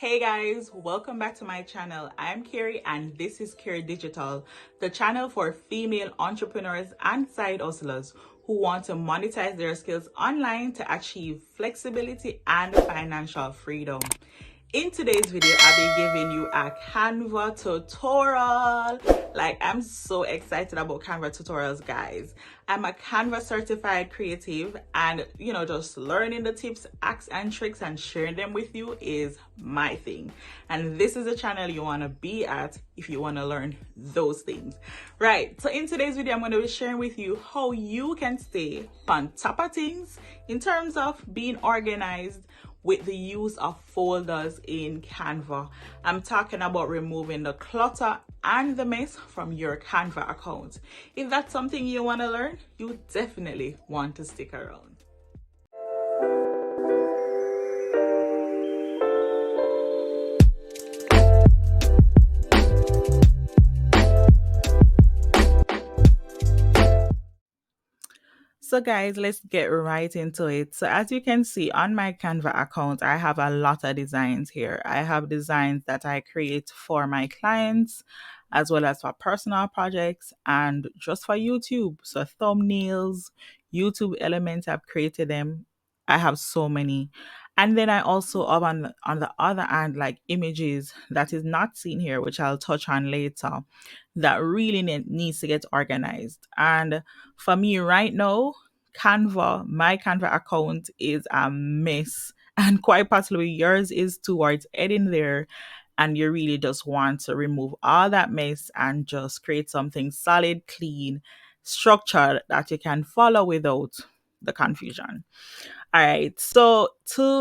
Hey guys, welcome back to my channel. I'm Carey and this is Carey Digital, the channel for female entrepreneurs and side hustlers who want to monetize their skills online to achieve flexibility and financial freedom. In today's video, I'll be giving you a Canva tutorial. I'm so excited about Canva tutorials, guys. I'm a Canva certified creative and, just learning the tips, hacks, and tricks and sharing them with you is my thing. And this is a channel you want to be at if you want to learn those things. Right, so in today's video, I'm going to be sharing with you how you can stay on top of things in terms of being organized with the use of folders in Canva. I'm talking about removing the clutter and the mess from your Canva account. If that's something you want to learn, you definitely want to stick around. So guys, let's get right into it. So as you can see on my Canva account, I have a lot of designs here. I have designs that I create for my clients as well as for personal projects and just for YouTube. So thumbnails, YouTube elements, I've created them. I have so many. And then I also have on the other hand, like images that is not seen here, which I'll touch on later, that really needs to get organized. And for me right now, my Canva account is a mess. And quite possibly yours is towards heading there. And you really just want to remove all that mess and just create something solid, clean, structured that you can follow without the confusion. All right. So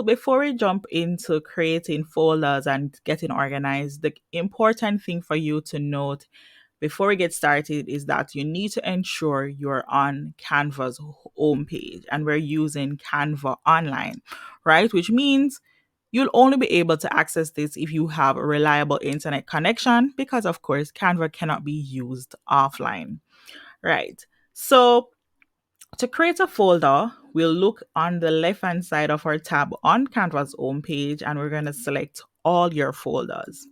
before we jump into creating folders and getting organized, the important thing for you to note before we get started is that you need to ensure you're on Canva's homepage and we're using Canva online, right? Which means you'll only be able to access this if you have a reliable internet connection because, of course, Canva cannot be used offline, right? So to create a folder, we'll look on the left-hand side of our tab on Canva's homepage and we're going to select all your folders.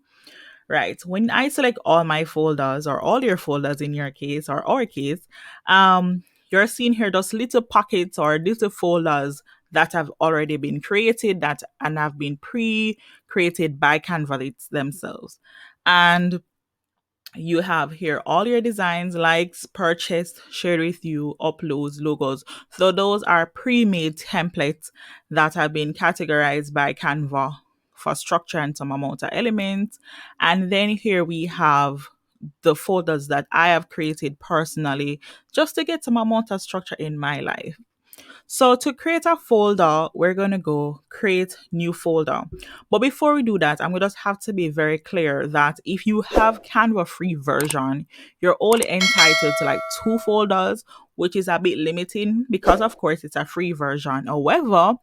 Right. When I select all my folders or all your folders in your case or our case, you're seeing here those little pockets or little folders that have already been created and have been pre-created by Canva themselves. And you have here all your designs, likes, purchased, shared with you, uploads, logos. So those are pre-made templates that have been categorized by Canva for structure and some amount of elements. And then here we have the folders that I have created personally just to get some amount of structure in my life. So to create a folder, we're going to go create new folder. But before we do that, I'm going to just have to be very clear that if you have Canva free version, you're only entitled to like 2 folders, which is a bit limiting because of course it's a free version. However,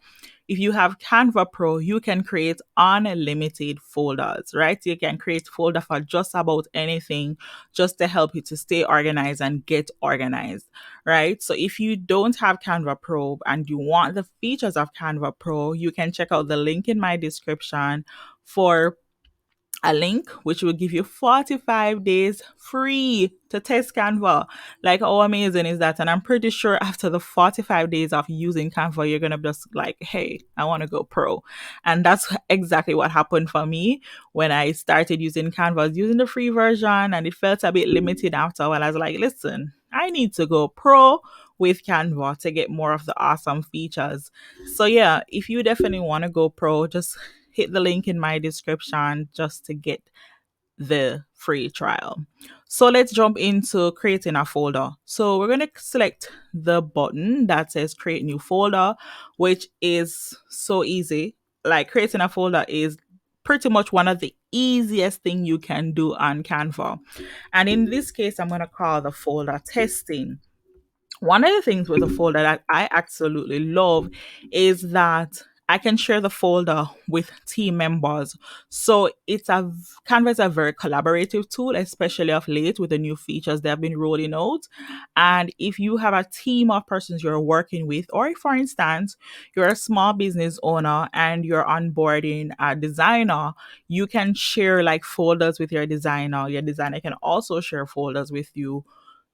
if you have Canva Pro, you can create unlimited folders, right? You can create folder for just about anything just to help you to stay organized and get organized, right? So if you don't have Canva Pro and you want the features of Canva Pro, you can check out the link in my description for a link which will give you 45 days free to test Canva. Like, how amazing is that? And I'm pretty sure after the 45 days of using Canva, you're going to just like, hey, I want to go pro. And that's exactly what happened for me when I started using Canva. I was using the free version and it felt a bit limited after a while. I was like, listen, I need to go pro with Canva to get more of the awesome features. So yeah, if you definitely want to go pro, just hit the link in my description just to get the free trial. So let's jump into creating a folder. So we're going to select the button that says create new folder, which is so easy. Like creating a folder is pretty much one of the easiest thing you can do on Canva. And in this case, I'm going to call the folder testing. One of the things with a folder that I absolutely love is that I can share the folder with team members. So Canva is a very collaborative tool, especially of late with the new features that have been rolling out. And if you have a team of persons you're working with, or if, for instance, you're a small business owner and you're onboarding a designer, you can share like folders with your designer. Your designer can also share folders with you,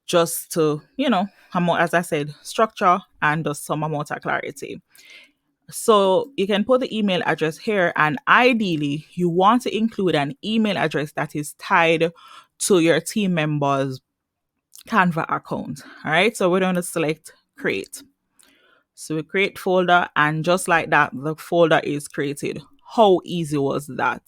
just to, as I said, structure and just some amount of clarity. So you can put the email address here, and ideally, you want to include an email address that is tied to your team members' Canva account. All right. So we're going to select create. So we create folder, and just like that, the folder is created. How easy was that?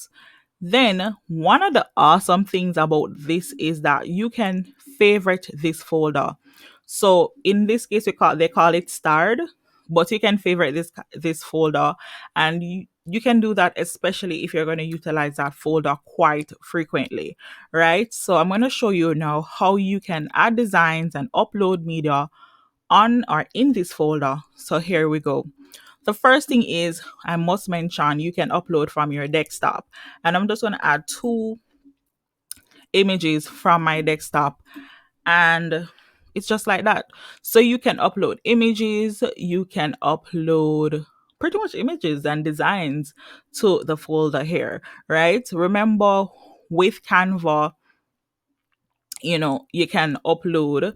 Then one of the awesome things about this is that you can favorite this folder. So in this case, they call it starred, but you can favorite this folder, and you can do that especially if you're going to utilize that folder quite frequently, right? So I'm going to show you now how you can add designs and upload media on or in this folder. So here we go. The first thing is, I must mention, you can upload from your desktop. And I'm just going to add 2 images from my desktop. And it's just like that. So you can upload images, you can upload pretty much images and designs to the folder here, right? Remember, with Canva, you can upload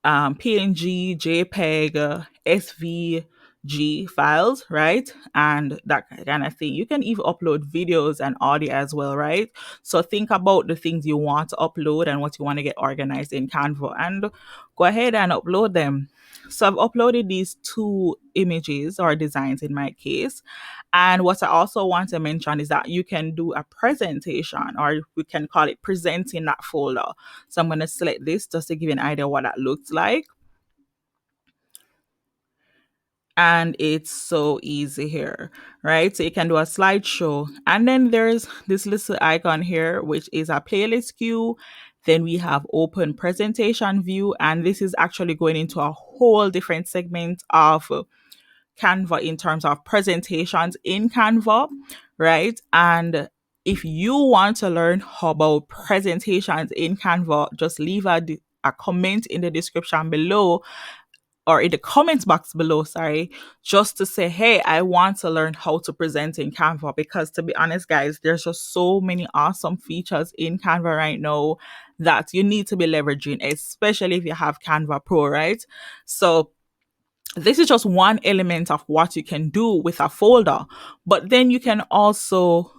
PNG, JPEG, SVG files, right? And that kind of thing. You can even upload videos and audio as well, right? So think about the things you want to upload and what you want to get organized in Canva, and go ahead and upload them. So I've uploaded these 2 images or designs in my case. And what I also want to mention is that you can do a presentation, or we can call it presenting that folder. So I'm going to select this just to give you an idea what that looks like. And it's so easy here, right? So you can do a slideshow. And then there's this little icon here, which is a playlist queue. Then we have open presentation view. And this is actually going into a whole different segment of Canva in terms of presentations in Canva, right? And if you want to learn about presentations in Canva, just leave a comment in the description below, or in the comments box below, sorry, just to say, hey, I want to learn how to present in Canva. Because to be honest, guys, there's just so many awesome features in Canva right now that you need to be leveraging, especially if you have Canva Pro, right? So this is just one element of what you can do with a folder, but then you can also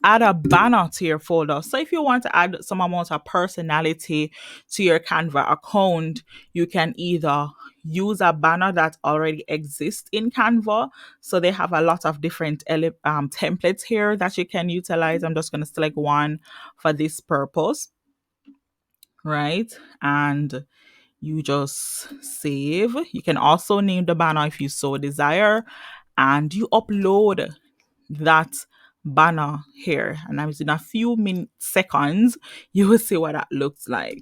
add a banner to your folder. So if you want to add some amount of personality to your Canva account, you can either use a banner that already exists in Canva. So they have a lot of different templates here that you can utilize. I'm just going to select one for this purpose, right? And you just save. You can also name the banner if you so desire, and you upload that banner here. And I'm in a few seconds, you will see what that looks like.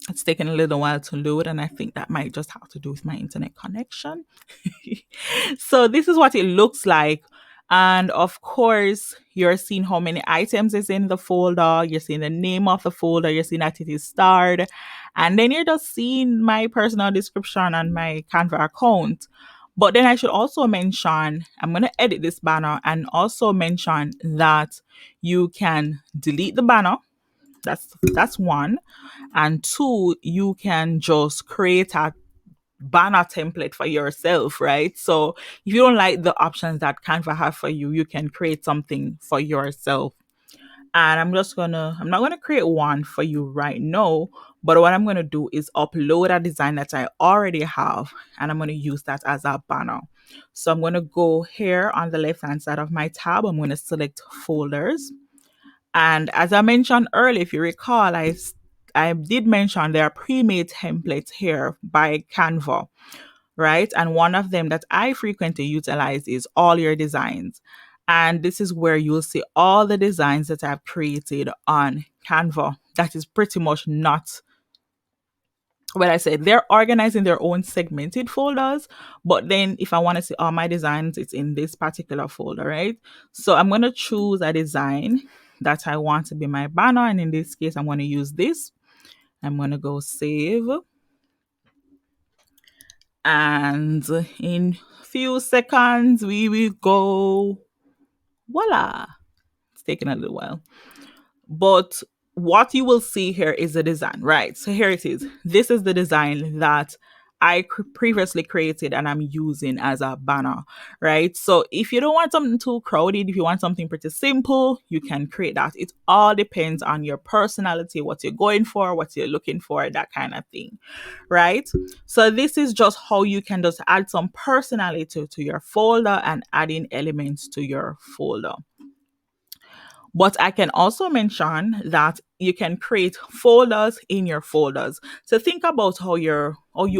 It's taking a little while to load, and I think that might just have to do with my internet connection. So this is what it looks like. And of course, you're seeing how many items is in the folder. You're seeing the name of the folder. You're seeing that it is starred. And then you're just seeing my personal description and my Canva account. But then I should also mention, I'm going to edit this banner and also mention that you can delete the banner. That's one. And two, you can just create a banner template for yourself, right? So if you don't like the options that Canva have for you, you can create something for yourself. And I'm not gonna create one for you right now, but what I'm gonna do is upload a design that I already have, and I'm gonna use that as a banner. So I'm gonna go here on the left hand side of my tab. I'm gonna select folders. And as I mentioned earlier, if you recall, I did mention there are pre-made templates here by Canva, right? And one of them that I frequently utilize is all your designs. And this is where you'll see all the designs that I've created on Canva. That is pretty much not Well, I said they're organized in their own segmented folders, but then if I want to see all my designs, it's in this particular folder, right? So I'm going to choose a design that I want to be my banner. And in this case, I'm going to use this. I'm going to go save. And in few seconds, we will go, voila. It's taking a little while. But what you will see here is the design, right? So here it is. This is the design that I previously created and I'm using as a banner, right? So if you don't want something too crowded, if you want something pretty simple, you can create that. It all depends on your personality, what you're going for, what you're looking for, that kind of thing, right? So this is just how you can just add some personality to your folder and adding elements to your folder. But I can also mention that you can create folders in your folders. So think about how you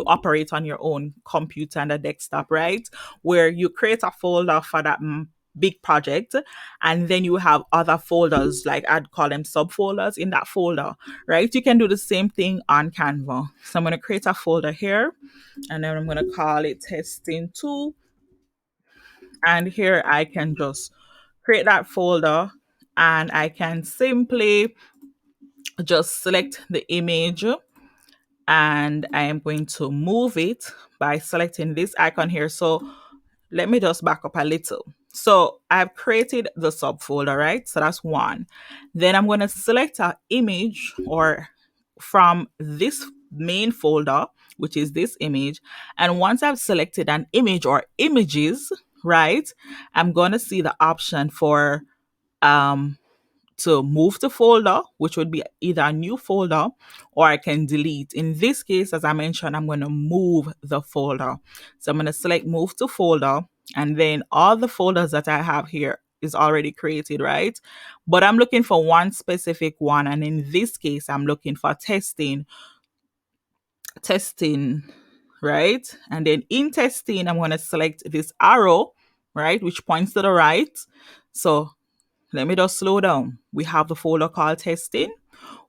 operate on your own computer and a desktop, right? Where you create a folder for that big project, and then you have other folders, like I'd call them subfolders in that folder, right? You can do the same thing on Canva. So I'm going to create a folder here, and then I'm going to call it testing 2. And here I can just create that folder, and I can simply just select the image, and I am going to move it by selecting this icon here. So let me just back up a little. So I've created the subfolder, right? So that's one. Then I'm going to select an image or from this main folder, which is this image. And once I've selected an image or images, right, I'm going to see the option for um to move the folder, which would be either a new folder or I can delete. In this case, as I mentioned, I'm going to move the folder. So I'm going to select move to folder, and then all the folders that I have here is already created, right? But I'm looking for one specific one. And in this case, I'm looking for testing, right? And then in testing, I'm going to select this arrow, right, which points to the right. So let me just slow down. We have the folder called testing.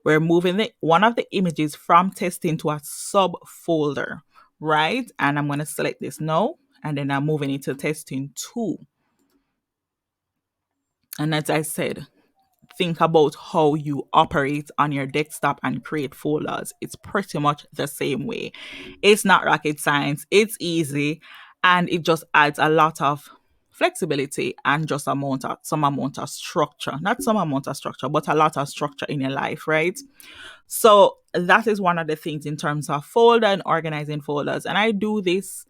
We're moving one of the images from testing to a subfolder, right? And I'm going to select this now, and then I'm moving it to testing 2. And as I said, think about how you operate on your desktop and create folders. It's pretty much the same way. It's not rocket science, it's easy, and it just adds a lot of flexibility and just some amount of structure. Not some amount of structure, but a lot of structure in your life, right? So that is one of the things in terms of folder and organizing folders. And I do this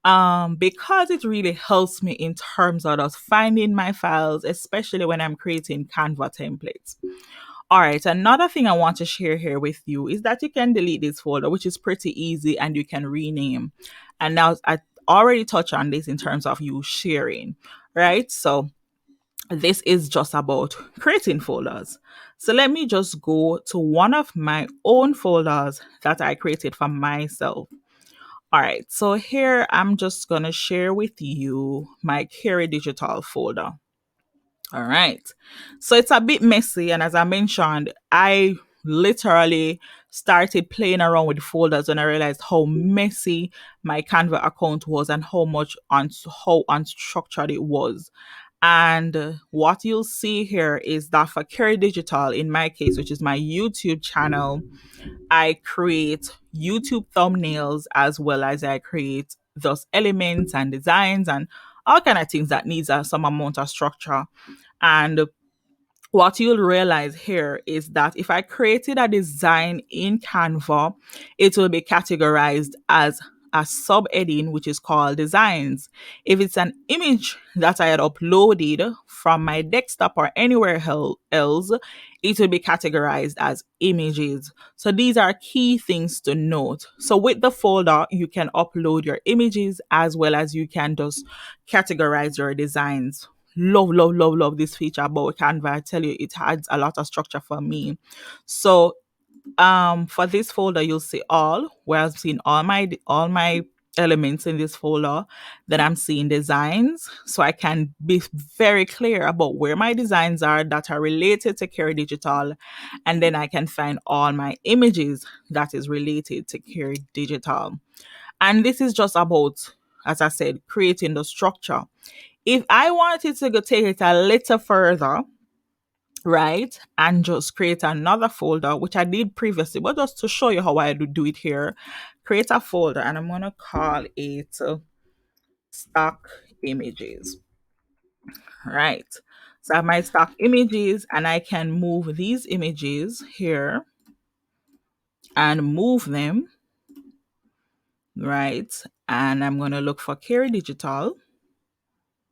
because it really helps me in terms of just finding my files, especially when I'm creating Canva templates. All right, another thing I want to share here with you is that you can delete this folder, which is pretty easy, and you can rename. And now I already touched on this in terms of you sharing, right? So this is just about creating folders. So let me just go to one of my own folders that I created for myself. All right, so here I'm just gonna share with you my Carey Digital folder. All right, so it's a bit messy, and as I mentioned, I literally started playing around with folders when I realized how messy my Canva account was and how unstructured it was. And what you'll see here is that for Carey Digital, in my case, which is my YouTube channel, I create YouTube thumbnails as well as I create those elements and designs and all kind of things that needs some amount of structure. And what you'll realize here is that if I created a design in Canva, it will be categorized as a subheading, which is called designs. If it's an image that I had uploaded from my desktop or anywhere else, it will be categorized as images. So these are key things to note. So with the folder, you can upload your images as well as you can just categorize your designs. Love, love, love, love this feature about Canva. I tell you, it adds a lot of structure for me. So for this folder, you'll see all, where I've seen all my elements in this folder, then I'm seeing designs. So I can be very clear about where my designs are that are related to Carey Digital. And then I can find all my images that is related to Carey Digital. And this is just about, as I said, creating the structure. If I wanted to go take it a little further, right, and just create another folder, which I did previously, but just to show you how I do it here, create a folder and I'm going to call it stock images, right? So I have my stock images and I can move these images here and move them, right? And I'm going to look for Carey Digital,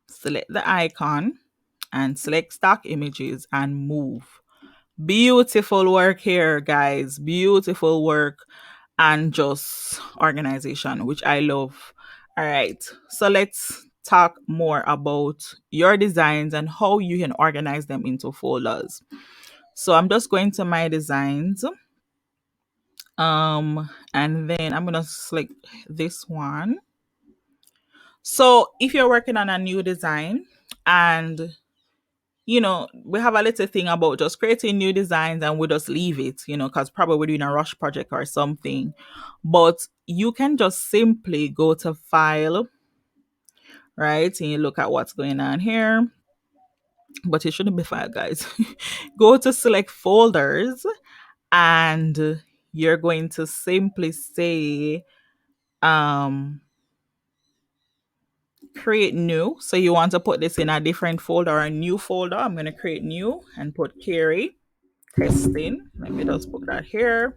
select the icon and select stock images and move. Beautiful work here, guys. Beautiful work and just organization, which I love. All right. So let's talk more about your designs and how you can organize them into folders. So I'm just going to my designs. And then I'm gonna select this one. So if you're working on a new design and we have a little thing about just creating new designs and we just leave it, because probably we're doing a rush project or something. But you can just simply go to file, right? And you look at what's going on here. But it shouldn't be file, guys. Go to select folders and you're going to simply say create new. So you want to put this in a different folder or a new folder. I'm going to create new and put Carey testing. Let me just put that here,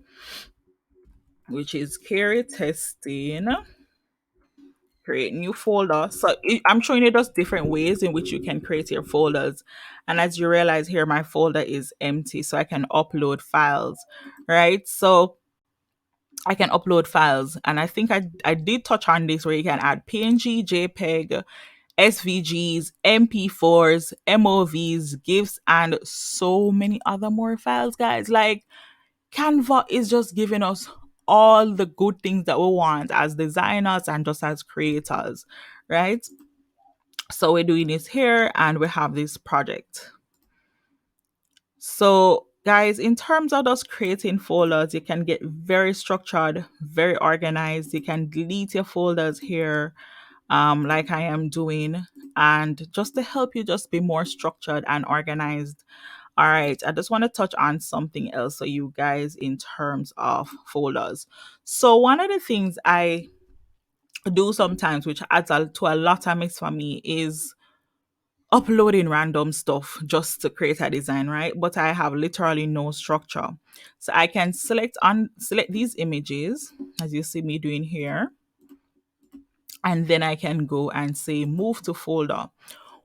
which is Carey testing. Create new folder. So I'm showing you just different ways in which you can create your folders. And as you realize here, my folder is empty, so I can upload files, right? So I can upload files, and I think I did touch on this where you can add PNG, JPEG, SVGs, MP4s, MOVs, GIFs, and so many other more files, guys. Like Canva is just giving us all the good things that we want as designers and just as creators, right? So we're doing this here and we have this project. So guys, in terms of just creating folders, you can get very structured, very organized. You can delete your folders here, like I am doing, and just to help you just be more structured and organized. All right, I just want to touch on something else so you guys in terms of folders. So one of the things I do sometimes, which adds to a lot of mix for me, is uploading random stuff just to create a design, right? But I have literally no structure. So I can select these images as you see me doing here, and then I can go and say move to folder.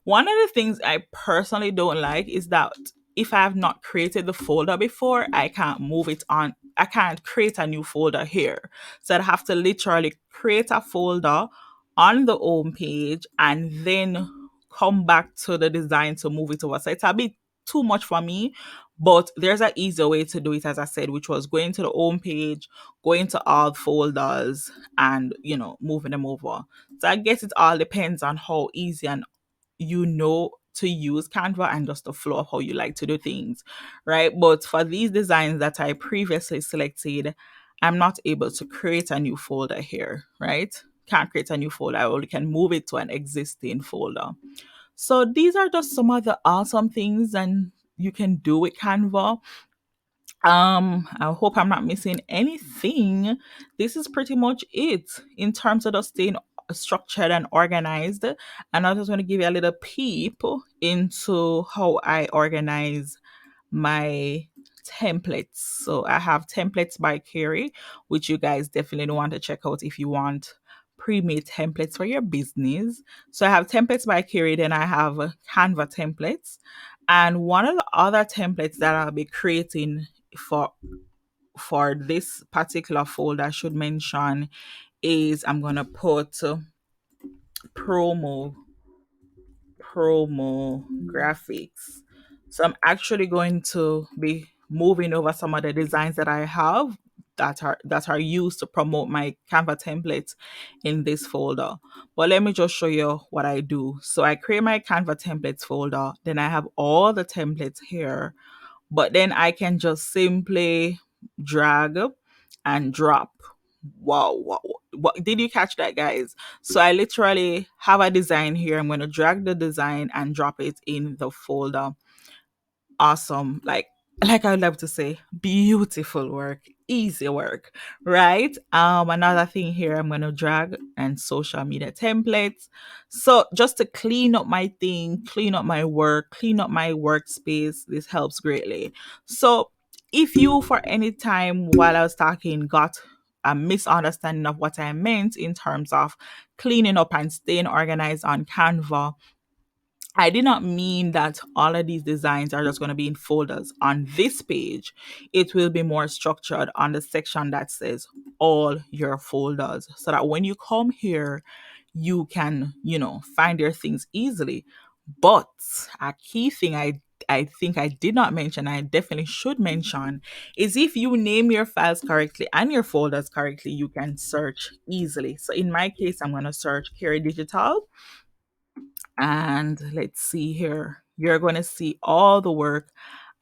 One of the things I personally don't like is that if I have not created the folder before, I can't move it on. I can't create a new folder here. So I'd have to literally create a folder on the home page and then come back to the design to move it over. So it's a bit too much for me, but there's an easier way to do it, as I said, which was going to the home page, going to all folders and, moving them over. So I guess it all depends on how easy and to use Canva and just the flow of how you like to do things, right? But for these designs that I previously selected, I'm not able to create a new folder here, right? Can't create a new folder. I only can move it to an existing folder. So these are just some of the awesome things and you can do with Canva. I hope I'm not missing anything. This is pretty much it in terms of just staying structured and organized. And I just want to give you a little peep into how I organize my templates. So I have templates by Carey, which you guys definitely want to check out if you want pre-made templates for your business. So I have templates by Carey, then I have Canva templates. And one of the other templates that I'll be creating for this particular folder I should mention is I'm gonna put promo graphics. So I'm actually going to be moving over some of the designs that I have that are used to promote my Canva templates in this folder. But let me just show you what I do. So I create my Canva templates folder, then I have all the templates here, but then I can just simply drag and drop. Wow, wow, what did you catch that, guys? So I literally have a design here. I'm going to drag the design and drop it in the folder. Awesome. Like I would love to say, beautiful work, easy work, right? Another thing here, I'm gonna drag and social media templates. So just to clean up my thing, clean up my work, clean up my workspace, this helps greatly. So if you for any time while I was talking got a misunderstanding of what I meant in terms of cleaning up and staying organized on Canva, I did not mean that all of these designs are just going to be in folders on this page. It will be more structured on the section that says all your folders, so that when you come here, you can, find your things easily. But a key thing I think I did not mention, I definitely should mention, is if you name your files correctly and your folders correctly, you can search easily. So in my case, I'm going to search Carey Digital. And let's see here. You're going to see all the work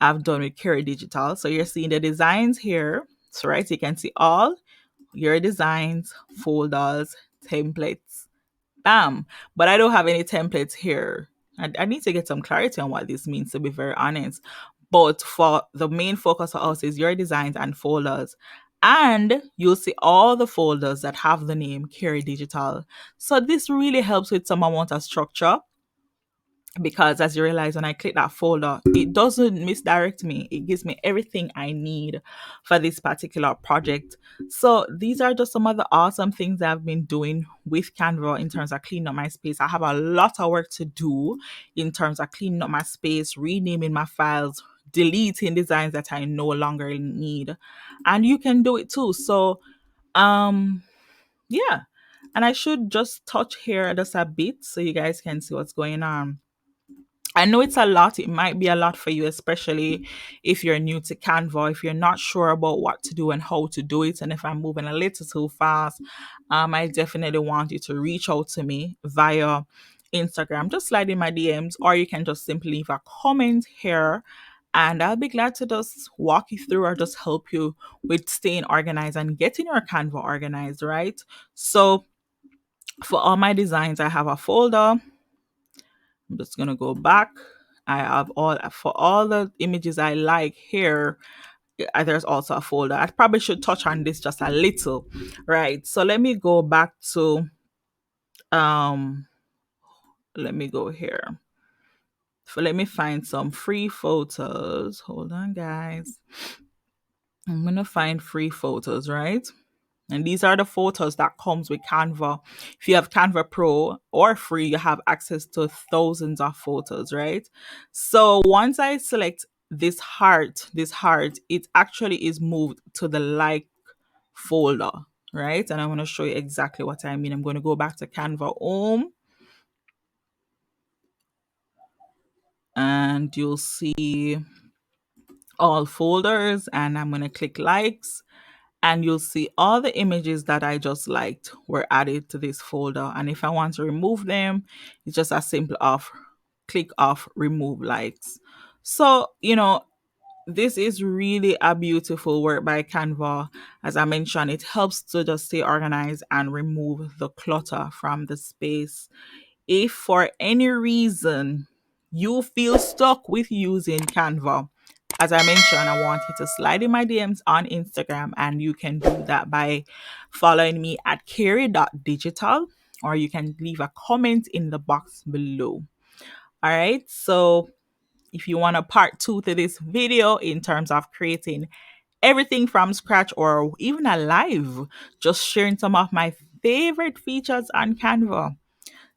I've done with Carey Digital. So you're seeing the designs here. So right, you can see all your designs, folders, templates. Bam. But I don't have any templates here. I need to get some clarity on what this means, to be very honest. But for the main focus for us is your designs and folders. And you'll see all the folders that have the name Carey Digital. So this really helps with some amount of structure, because as you realize, when I click that folder, it doesn't misdirect me. It gives me everything I need for this particular project. So these are just some of the awesome things I've been doing with Canva in terms of cleaning up my space. I have a lot of work to do in terms of cleaning up my space, renaming my files, deleting designs that I no longer need. And you can do it too. So um yeah. And I should just touch here just a bit so you guys can see what's going on. I know it's a lot. It might be a lot for you, especially if you're new to Canva, if you're not sure about what to do and how to do it. And if I'm moving a little too fast, I definitely want you to reach out to me via Instagram. Just slide in my DMs, or you can just simply leave a comment here. And I'll be glad to just walk you through or just help you with staying organized and getting your Canva organized, right? So for all my designs, I have a folder. I'm just gonna go back. I have all for all the images I like here. There's also a folder. I probably should touch on this just a little, right? So let me go back to um. Let me go here. So let me find some free photos. Hold on, guys. I'm gonna find free photos, right? And these are the photos that comes with Canva. If you have Canva Pro or free, you have access to thousands of photos, right? So once I select this heart, it actually is moved to the like folder, right? And I'm going to show you exactly what I mean. I'm going to go back to Canva Home, and you'll see all folders, and I'm going to click likes, and you'll see all the images that I just liked were added to this folder. And if I want to remove them, it's just as simple of click off remove likes. So, this is really a beautiful work by Canva. As I mentioned, it helps to just stay organized and remove the clutter from the space. If for any reason you feel stuck with using Canva, as I mentioned, I want you to slide in my DMs on Instagram, and you can do that by following me at carey.digital, or you can leave a comment in the box below. All right. So if you want a part two to this video in terms of creating everything from scratch, or even a live, just sharing some of my favorite features on Canva,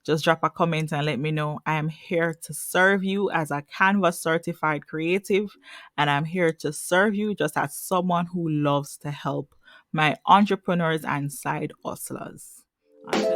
just drop a comment and let me know. I am here to serve you as a Canva certified creative, and I'm here to serve you just as someone who loves to help my entrepreneurs and side hustlers. Until